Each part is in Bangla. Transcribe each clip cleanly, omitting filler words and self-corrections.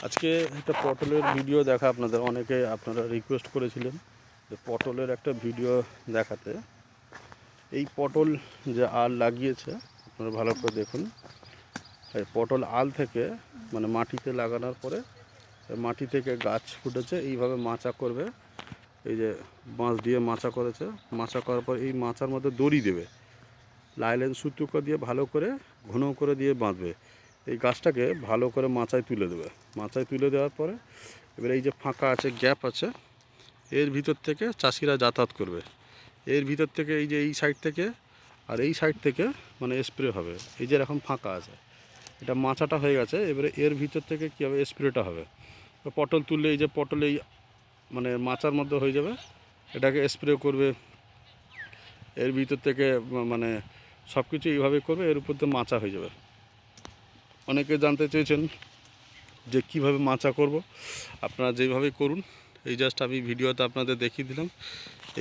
আজকে একটা পটলের ভিডিও দেখা আপনারা রিকোয়েস্ট করেছিলেন যে পটলের একটা ভিডিও দেখাতে। এই পটল যে আল লাগিয়েছে আপনারা ভালো করে দেখুন। এই পটল আল থেকে মানে মাটিতে লাগানোর পরে মাটি থেকে গাছ ফুটেছে, এইভাবে মাচা করবে। এই যে বাঁশ দিয়ে মাচা করেছে, মাচা করার পর এই মাচার মধ্যে দড়ি দেবে, লাইলেন সুতুকো দিয়ে ভালো করে ঘন করে দিয়ে বাঁধবে। এই গাছটাকে ভালো করে মাচায় তুলে দেবে। মাচায় তুলে দেওয়ার পরে এবার এই যে ফাঁকা আছে, গ্যাপ আছে, এর ভিতর থেকে চাষিরা যাতায়াত করবে। এর ভিতর থেকে এই যে এই সাইড থেকে আর এই সাইড থেকে মানে স্প্রে হবে। এই যে এরকম ফাঁকা আছে, এটা মাচাটা হয়ে গেছে। এবারে এর ভিতর থেকে কী হবে, স্প্রেটা হবে। পটল তুললে এই যে পটল এই মানে মাচার মধ্যে হয়ে যাবে, এটাকে স্প্রে করবে। এর ভিতর থেকে মানে সব কিছু এইভাবে করবে, এর উপর দিয়ে মাচা হয়ে যাবে। অনেকে জানতে চেয়েছেন যে কীভাবে মাচা করব। আপনারা যেইভাবে করুন, এই জাস্ট আমি ভিডিওতে আপনাদের দেখিয়ে দিলাম।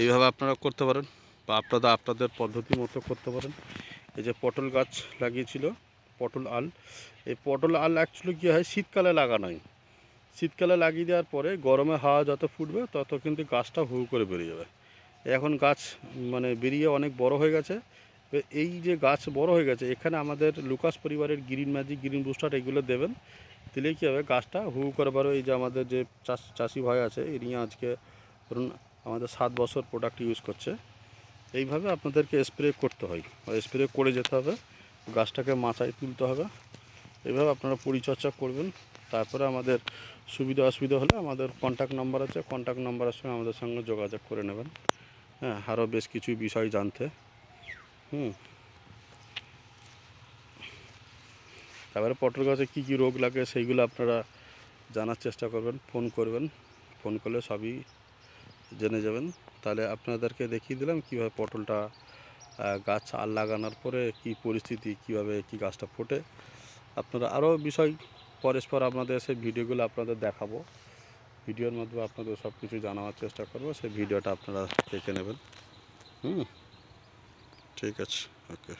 এইভাবে আপনারা করতে পারেন বা আপনাদের পদ্ধতি মতো করতে পারেন। এই যে পটল গাছ লাগিয়েছিল, পটল আল, এই পটল আল অ্যাকচুয়ালি কী হয়, শীতকালে লাগানো হয়। শীতকালে লাগিয়ে দেওয়ার পরে গরমে হাওয়া যত ফুটবে তত কিন্তু গাছটা হু করে বেরিয়ে যাবে। এখন গাছ মানে বেরিয়ে অনেক বড় হয়ে গেছে। এই যে গাছ বড় হয়ে গেছে, এখানে আমাদের লুকাস পরিবারের গ্রিন ম্যাজিক, গ্রিন বুস্টার এগুলো দেবেন। দিলেই কী হবে, গাছটা হু করে পারো। এই যে আমাদের যে চাষি ভাই আছে, এ নিয়ে আজকে ধরুন আমাদের 7 বছর প্রোডাক্ট ইউজ করছে। এইভাবে আপনাদেরকে স্প্রে করতে হয়, স্প্রে করে যেতে হবে, গাছটাকে মাচায় তুলতে হবে। এইভাবে আপনারা পরিচর্যা করবেন। তারপরে আমাদের সুবিধা অসুবিধা হলে আমাদের কন্ট্যাক্ট নাম্বার আছে, কন্ট্যাক্ট নাম্বারের সঙ্গে আমাদের সঙ্গে যোগাযোগ করে নেবেন। হ্যাঁ, আরও বেশ কিছু বিষয় জানতে। তারপরে পটল গাছে কী কী রোগ লাগে সেইগুলো আপনারা জানার চেষ্টা করবেন, ফোন করবেন। ফোন করলে সবই জেনে যাবেন। তাহলে আপনাদেরকে দেখিয়ে দিলাম কীভাবে পটলটা গাছ আল লাগানোর পরে কী পরিস্থিতি, কীভাবে কী গাছটা ফোটে। আপনারা আরও বিষয় পরস্পর আপনাদের সেই ভিডিওগুলো আপনাদের দেখাবো। ভিডিওর মাধ্যমে আপনাদের সব কিছু জানানোর চেষ্টা করবো। সেই ভিডিওটা আপনারা দেখে নেবেন। ঠিক আছে, ওকে।